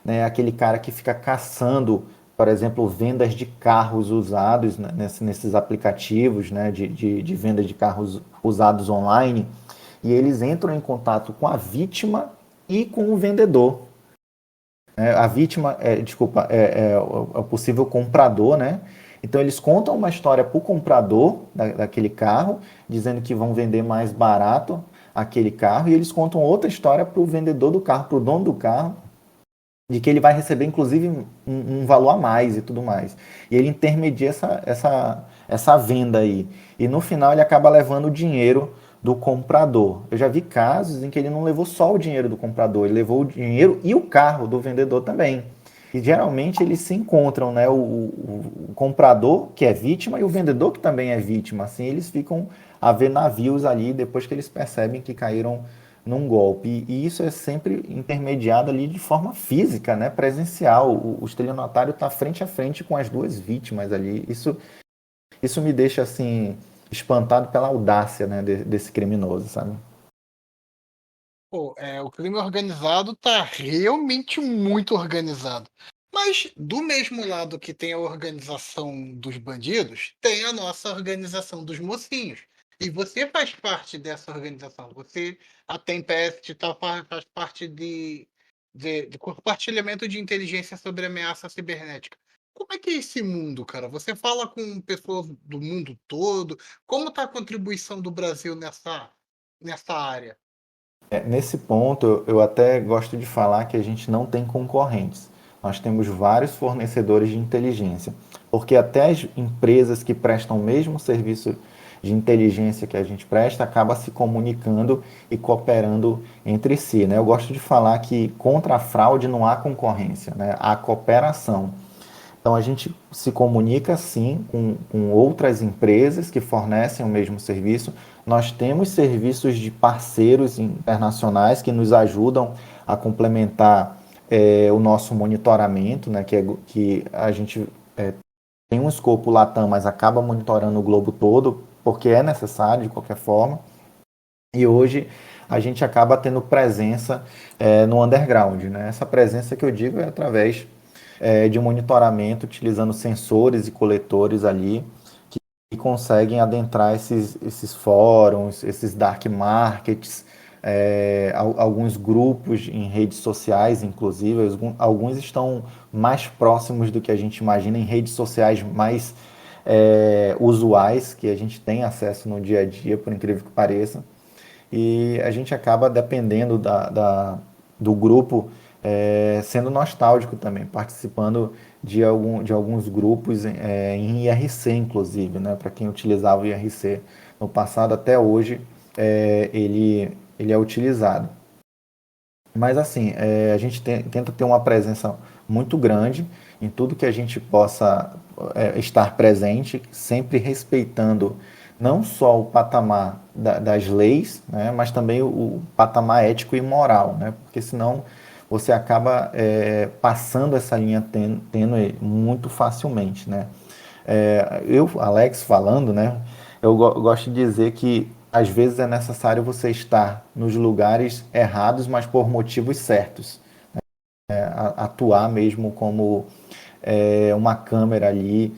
né? Aquele cara que fica caçando, por exemplo, vendas de carros usados, né? nesses aplicativos, né? de venda de carros usados online, e eles entram em contato com a vítima e com o vendedor. A vítima, é o possível comprador, né? Então eles contam uma história para o comprador daquele carro, dizendo que vão vender mais barato aquele carro, e eles contam outra história para o vendedor do carro, para o dono do carro, de que ele vai receber inclusive um valor a mais e tudo mais. E ele intermedia essa venda aí. E no final ele acaba levando o dinheiro do comprador. Eu já vi casos em que ele não levou só o dinheiro do comprador, ele levou o dinheiro e o carro do vendedor também. E geralmente eles se encontram, né? O comprador, que é vítima, e o vendedor, que também é vítima. Assim, eles ficam a ver navios ali depois que eles percebem que caíram num golpe. E isso é sempre intermediado ali de forma física, né, presencial. O estelionatário está frente a frente com as duas vítimas ali. Isso me deixa assim espantado pela audácia, né, desse criminoso, sabe? Pô, o crime organizado tá realmente muito organizado. Mas do mesmo lado que tem a organização dos bandidos, tem a nossa organização dos mocinhos. E você faz parte dessa organização. Você, a Tempest, faz parte de compartilhamento de inteligência sobre ameaça cibernética. Como é que é esse mundo, cara? Você fala com pessoas do mundo todo? Como está a contribuição do Brasil nessa área? Nesse ponto, eu até gosto de falar que a gente não tem concorrentes. Nós temos vários fornecedores de inteligência, porque até as empresas que prestam o mesmo serviço de inteligência que a gente presta acaba se comunicando e cooperando entre si, né? Eu gosto de falar que contra a fraude não há concorrência, né? Há cooperação. Então a gente se comunica sim com outras empresas que fornecem o mesmo serviço. Nós temos serviços de parceiros internacionais que nos ajudam a complementar o nosso monitoramento, né, que a gente tem um escopo Latam, mas acaba monitorando o globo todo, porque é necessário de qualquer forma. E hoje a gente acaba tendo presença no underground, né? Essa presença que eu digo é através de monitoramento, utilizando sensores e coletores ali, que conseguem adentrar esses fóruns, esses dark markets, alguns grupos em redes sociais, inclusive, alguns estão mais próximos do que a gente imagina, em redes sociais mais usuais, que a gente tem acesso no dia a dia, por incrível que pareça, e a gente acaba dependendo do grupo, sendo nostálgico também, participando de alguns grupos em IRC, inclusive, né? Para quem utilizava o IRC no passado, até hoje ele é utilizado. Mas assim, a gente tenta ter uma presença muito grande em tudo que a gente possa estar presente, sempre respeitando não só o patamar das leis, né, mas também o patamar ético e moral, né, porque senão você acaba passando essa linha tênue muito facilmente, né. Alex, falando, né, eu gosto de dizer que às vezes é necessário você estar nos lugares errados, mas por motivos certos. Atuar mesmo como uma câmera ali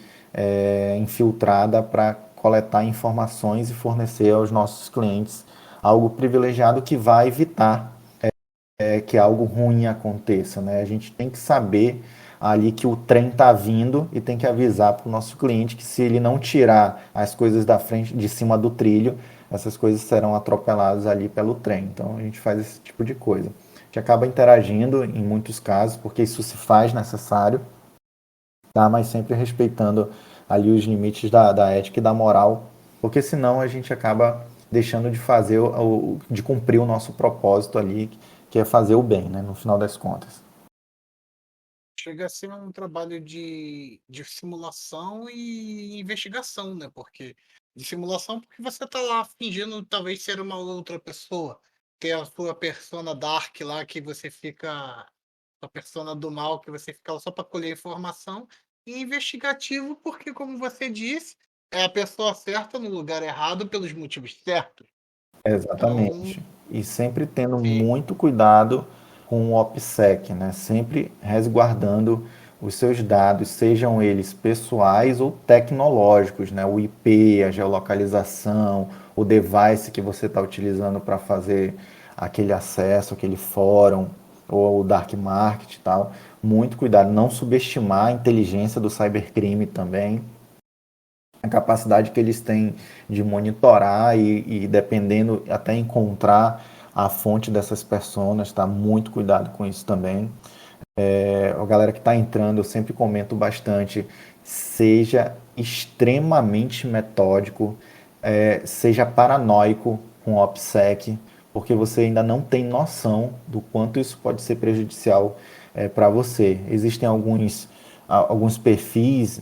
infiltrada para coletar informações e fornecer aos nossos clientes algo privilegiado que vai evitar que algo ruim aconteça, né? A gente tem que saber ali que o trem está vindo e tem que avisar para o nosso cliente que se ele não tirar as coisas da frente, de cima do trilho, essas coisas serão atropeladas ali pelo trem. Então a gente faz esse tipo de coisa. A gente acaba interagindo em muitos casos, porque isso se faz necessário, tá? Mas sempre respeitando ali os limites da ética e da moral, porque senão a gente acaba deixando de fazer, de cumprir o nosso propósito ali, que é fazer o bem, né? No final das contas. Chega a ser um trabalho de simulação e investigação, né? Porque de simulação, porque você tá lá fingindo talvez ser uma outra pessoa. Ter a sua persona dark lá, que você fica. A persona do mal, que você fica lá só para colher informação. E investigativo, porque, como você disse, é a pessoa certa no lugar errado pelos motivos certos. Então, Exatamente. E sempre tendo sim. muito cuidado com o OPSEC, né? Sempre resguardando os seus dados, sejam eles pessoais ou tecnológicos, né? O IP, a geolocalização, o device que você está utilizando para fazer aquele acesso, aquele fórum, ou o dark market e tal. Muito cuidado, não subestimar a inteligência do cybercrime também, a capacidade que eles têm de monitorar e dependendo até encontrar a fonte dessas pessoas, tá? Muito cuidado com isso também. A galera que está entrando, eu sempre comento bastante, seja extremamente metódico, seja paranoico com o OPSEC, porque você ainda não tem noção do quanto isso pode ser prejudicial para você. Existem alguns perfis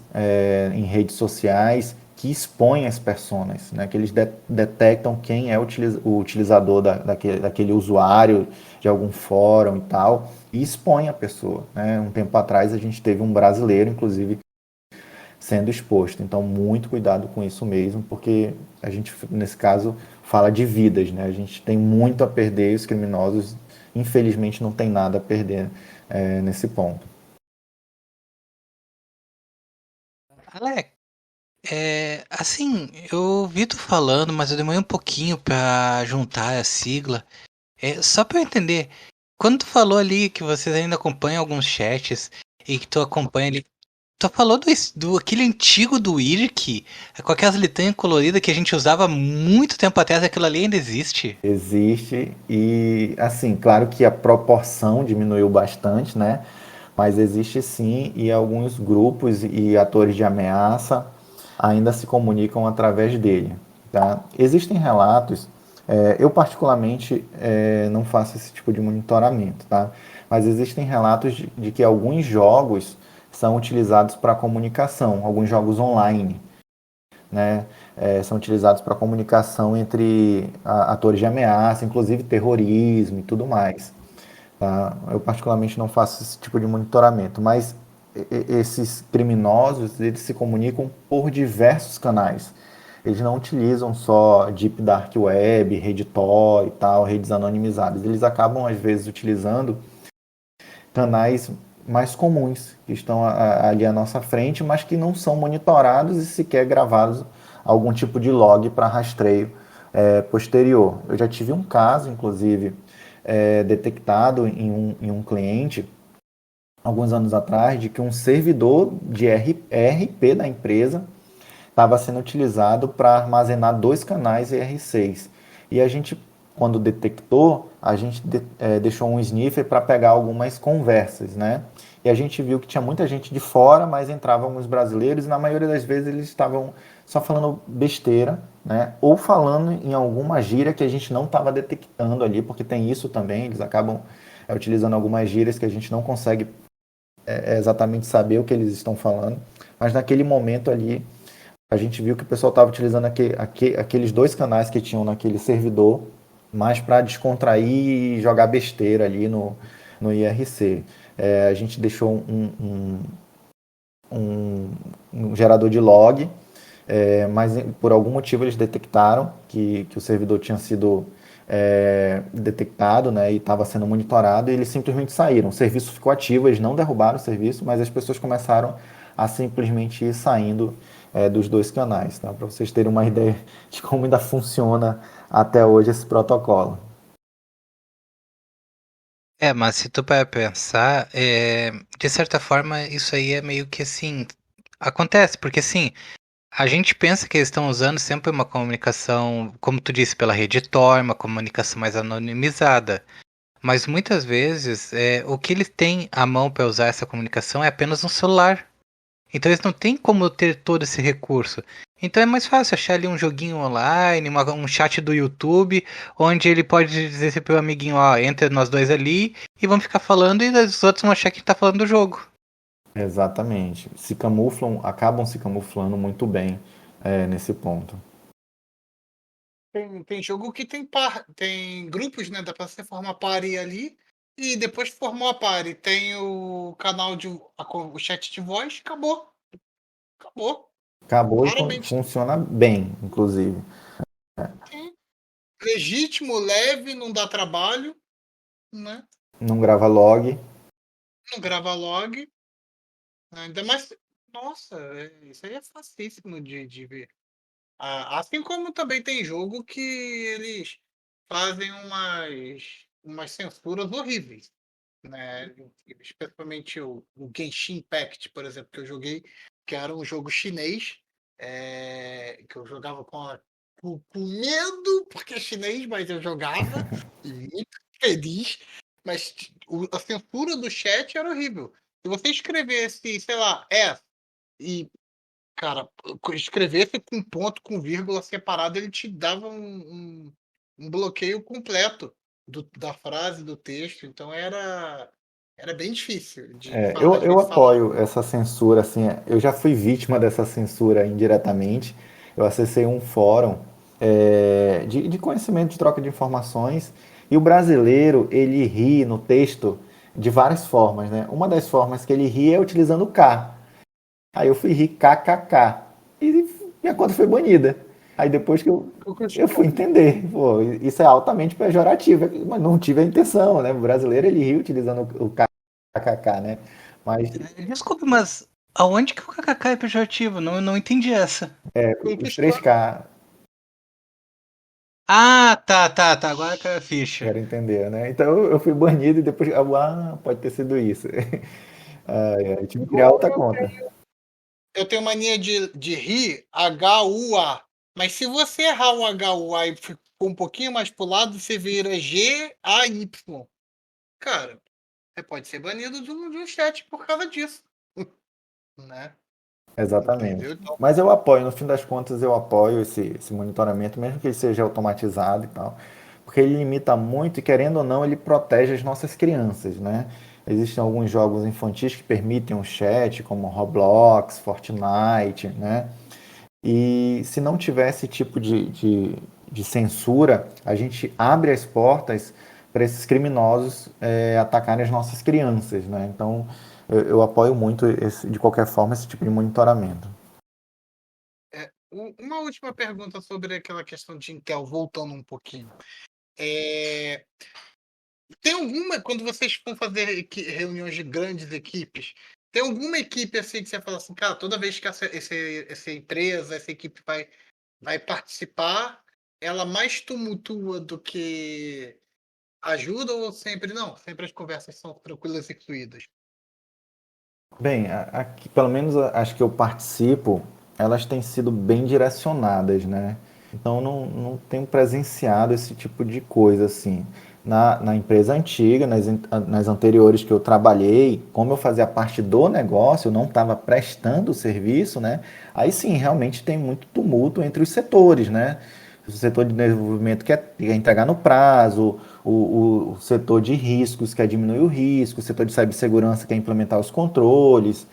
em redes sociais que expõem as personas, né? Que eles detectam quem é o utilizador daquele usuário de algum fórum e tal, e expõem a pessoa, né? Um tempo atrás a gente teve um brasileiro, inclusive, sendo exposto. Então, muito cuidado com isso mesmo, porque a gente, nesse caso, fala de vidas, né? A gente tem muito a perder, os criminosos, infelizmente, não tem nada a perder nesse ponto. Alex, assim, eu ouvi tu falando, mas eu demorei um pouquinho pra juntar a sigla. Só pra eu entender, quando tu falou ali que vocês ainda acompanham alguns chats e que tu acompanha ali, tu falou do aquele antigo do IRC, com aquelas letrinhas coloridas que a gente usava muito tempo atrás, aquilo ali ainda existe? Existe e, assim, claro que a proporção diminuiu bastante, né? Mas existe sim, e alguns grupos e atores de ameaça ainda se comunicam através dele, tá? Existem relatos, eu particularmente não faço esse tipo de monitoramento, tá? Mas existem relatos de que alguns jogos são utilizados para comunicação, alguns jogos online, né? São utilizados para comunicação entre atores de ameaça, inclusive terrorismo e tudo mais. Tá? Eu particularmente não faço esse tipo de monitoramento, mas esses criminosos eles se comunicam por diversos canais. Eles não utilizam só Deep Dark Web, rede Tor e tal, redes anonimizadas. Eles acabam às vezes utilizando canais mais comuns que estão ali à nossa frente, mas que não são monitorados e sequer gravados algum tipo de log para rastreio posterior. Eu já tive um caso, inclusive, detectado em um cliente, alguns anos atrás, de que um servidor de ERP da empresa estava sendo utilizado para armazenar 2 canais ER6. E a gente, quando detectou, a gente deixou um sniffer para pegar algumas conversas, né? E a gente viu que tinha muita gente de fora, mas entravam alguns brasileiros e na maioria das vezes eles estavam só falando besteira, né? Ou falando em alguma gíria que a gente não estava detectando ali, porque tem isso também, eles acabam utilizando algumas gírias que a gente não consegue exatamente saber o que eles estão falando, mas naquele momento ali a gente viu que o pessoal estava utilizando aqueles 2 canais que tinham naquele servidor, mais para descontrair e jogar besteira ali no IRC. A gente deixou um gerador de log, mas por algum motivo eles detectaram que o servidor tinha sido detectado, né, e estava sendo monitorado, e eles simplesmente saíram. O serviço ficou ativo, eles não derrubaram o serviço, mas as pessoas começaram a simplesmente ir saindo dos 2 canais, tá? Para vocês terem uma ideia de como ainda funciona até hoje esse protocolo. Mas se tu para pensar, de certa forma isso aí é meio que assim, acontece, porque assim, a gente pensa que eles estão usando sempre uma comunicação, como tu disse, pela rede Tor, uma comunicação mais anonimizada. Mas muitas vezes o que eles têm à mão para usar essa comunicação é apenas um celular. Então eles não têm como ter todo esse recurso. Então é mais fácil achar ali um joguinho online, um chat do YouTube, onde ele pode dizer pro amiguinho, ó, entra nós dois ali e vamos ficar falando e os outros vão achar que tá falando do jogo. Exatamente. Se camuflam, acabam se camuflando muito bem nesse ponto. Tem jogo que tem grupos, né? Dá pra você formar party ali. E depois que formou a party, tem o canal o chat de voz, acabou. Acabou. Acabou e Raramente funciona bem, inclusive. tem. Legítimo, leve, não dá trabalho, né? Não grava log. Não grava log. Né? Ainda mais. Nossa, isso aí é facíssimo de ver. Assim como também tem jogo que eles fazem umas censuras horríveis, né? Especialmente o Genshin Impact, por exemplo, que eu joguei, que era um jogo chinês, que eu jogava com medo, porque é chinês, mas eu jogava, e muito feliz, mas a censura do chat era horrível. Se você escrevesse, sei lá, e cara, escrevesse com ponto, com vírgula separado, ele te dava um bloqueio completo da frase, do texto. Então Era bem difícil de Eu, falar, às eu vezes falar. apoio essa censura, assim, eu já fui vítima dessa censura indiretamente. Eu acessei um fórum de conhecimento, de troca de informações, e o brasileiro, ele ri no texto de várias formas, né? Uma das formas que ele ri é utilizando o K. Aí eu fui rir KKK, e minha conta foi banida. Aí depois que eu fui entender, pô, isso é altamente pejorativo, mas não tive a intenção, né? O brasileiro, ele ri utilizando o KKK, né? Mas Desculpa, mas aonde que o kkk é pejorativo? Não entendi essa. os 3K, Ah, tá. Agora caiu a ficha. quero entender, né? Então eu fui banido e depois, pode ter sido isso. Eu tive que criar outra conta. Eu tenho mania de rir HUA. Mas se você errar o HUA e ficou um pouquinho mais pro lado, você vira GAY. Cara, você pode ser banido de um chat por causa disso. Né? Exatamente. Entendeu? Então, Mas eu apoio, no fim das contas, eu apoio esse monitoramento, mesmo que ele seja automatizado e tal, porque ele limita muito e, querendo ou não, ele protege as nossas crianças, né? Existem alguns jogos infantis que permitem o chat, como Roblox, Fortnite, né? E se não tiver esse tipo de censura, a gente abre as portas para esses criminosos atacarem as nossas crianças, né? Então, eu apoio muito, de qualquer forma, esse tipo de monitoramento. uma última pergunta sobre aquela questão de Intel, voltando um pouquinho. É, tem alguma, quando vocês vão fazer reuniões de grandes equipes, tem alguma equipe assim que você fala assim, cara, toda vez que essa empresa, essa equipe vai participar, ela mais tumultua do que ajuda ou sempre não? Sempre as conversas são tranquilas e fluídas. Bem, aqui, pelo menos as que eu participo, elas têm sido bem direcionadas, né? Então não tenho presenciado esse tipo de coisa assim. Na empresa antiga, nas anteriores que eu trabalhei, como eu fazia parte do negócio, eu não estava prestando o serviço, né? Aí sim, realmente tem muito tumulto entre os setores, né? O setor de desenvolvimento quer entregar no prazo, o setor de riscos quer diminuir o risco, o setor de cibersegurança quer implementar os controles.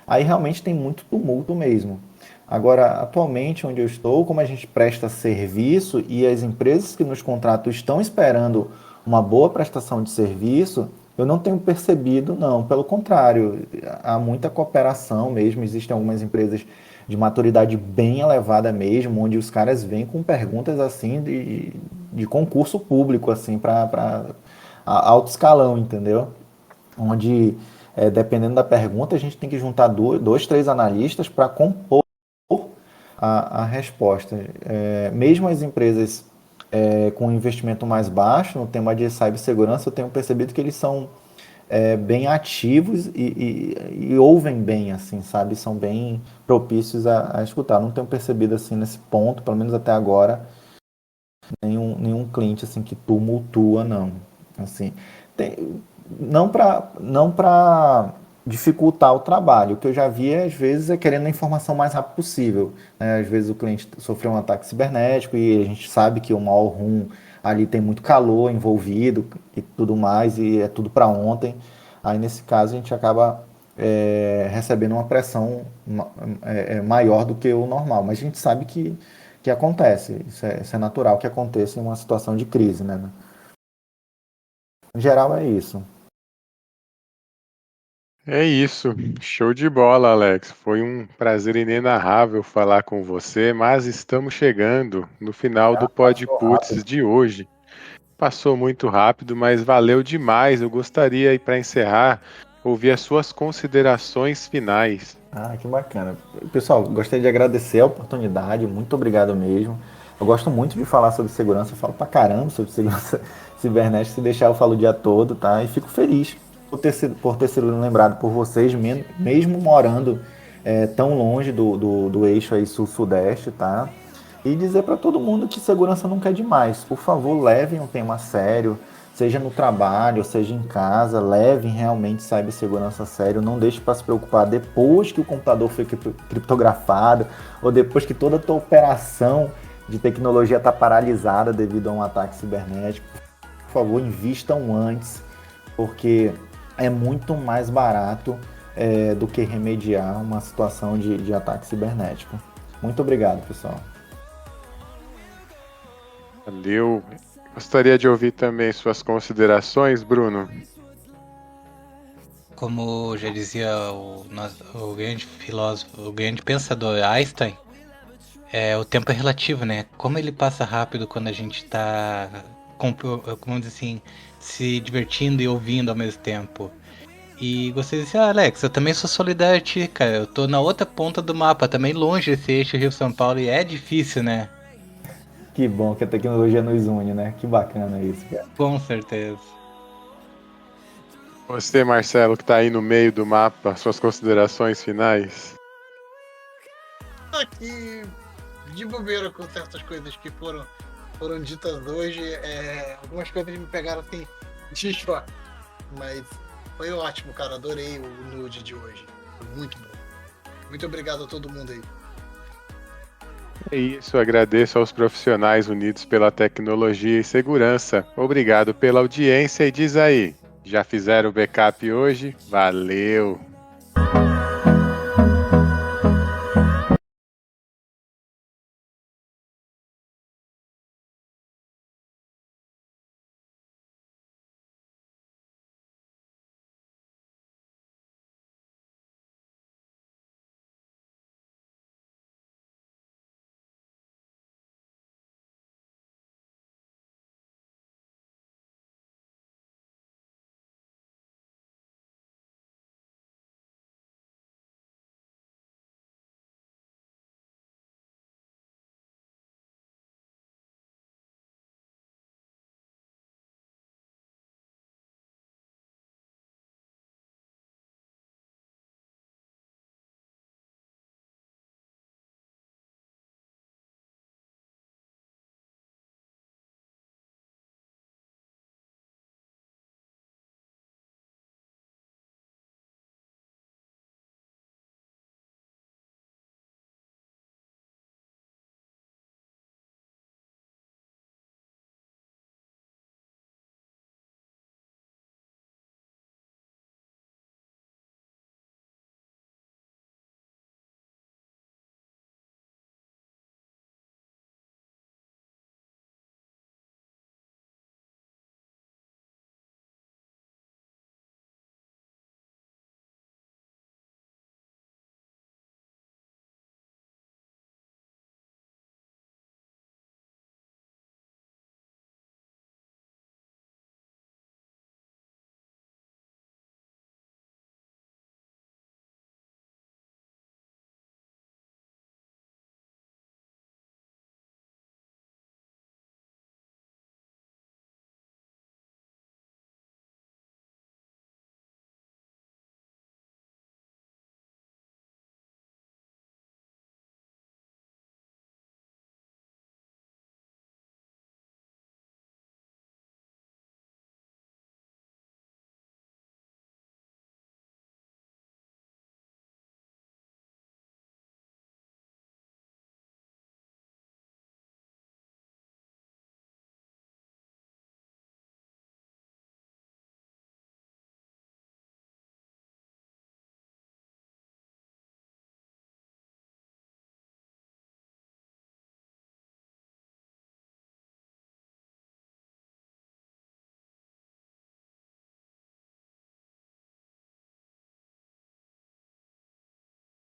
Aí realmente tem muito tumulto mesmo. Agora, atualmente, onde eu estou, como a gente presta serviço e as empresas que nos contratam estão esperando uma boa prestação de serviço, eu não tenho percebido, não. Pelo contrário, há muita cooperação mesmo. Existem algumas empresas de maturidade bem elevada mesmo, onde os caras vêm com perguntas assim de concurso público, assim, para alto escalão, entendeu? Onde, dependendo da pergunta, a gente tem que juntar dois, três analistas para compor a resposta. Mesmo as empresas com investimento mais baixo no tema de cibersegurança, eu tenho percebido que eles são bem ativos e ouvem bem, assim, sabe? São bem propícios a escutar. Não tenho percebido, assim, nesse ponto, pelo menos até agora, nenhum cliente, assim, que tumultua, não. Assim, não para dificultar o trabalho. O que eu já vi, às vezes, é querendo a informação mais rápido possível, né? Às vezes o cliente sofreu um ataque cibernético e a gente sabe que o mal rum ali tem muito calor envolvido e tudo mais, e é tudo para ontem. Aí, nesse caso, a gente acaba recebendo uma pressão maior do que o normal. Mas a gente sabe que acontece, isso é natural que aconteça em uma situação de crise, né? Em geral, é isso. É isso. Show de bola, Alex. Foi um prazer inenarrável falar com você, mas estamos chegando no final do Pod Puts de hoje. Passou muito rápido, mas valeu demais. Eu gostaria, para encerrar, ouvir as suas considerações finais. Que bacana. Pessoal, gostaria de agradecer a oportunidade, muito obrigado mesmo. Eu gosto muito de falar sobre segurança, eu falo pra caramba sobre segurança cibernética, se deixar eu falo o dia todo, tá? E fico feliz por ter sido lembrado por vocês, mesmo morando tão longe do eixo aí sul-sudeste, tá? E dizer para todo mundo que segurança nunca é demais. Por favor, levem um tema a sério, seja no trabalho, seja em casa, levem realmente cibersegurança a sério. Não deixe para se preocupar depois que o computador foi criptografado ou depois que toda a tua operação de tecnologia está paralisada devido a um ataque cibernético. Por favor, invistam antes, porque é muito mais barato do que remediar uma situação de ataque cibernético. Muito obrigado, pessoal. Valeu. Gostaria de ouvir também suas considerações, Bruno. Como já dizia o grande filósofo, o grande pensador Einstein, o tempo é relativo, né? Como ele passa rápido quando a gente tá, como dizer assim, se divertindo e ouvindo ao mesmo tempo. E gostaria de dizer, Alex, eu também sou solidário a ti, cara. Eu tô na outra ponta do mapa, também longe desse eixo Rio-São Paulo, e é difícil, né? Que bom que a tecnologia nos une, né? Que bacana isso, cara. Com certeza. Você, Marcelo, que tá aí no meio do mapa, suas considerações finais? Aqui, de bobeira com certas coisas que foram ditas hoje, algumas coisas me pegaram assim, de choque. Mas foi ótimo, cara. Adorei o nude de hoje. Foi muito bom. Muito obrigado a todo mundo aí. É isso, agradeço aos profissionais unidos pela tecnologia e segurança. Obrigado pela audiência e diz aí, já fizeram o backup hoje? Valeu!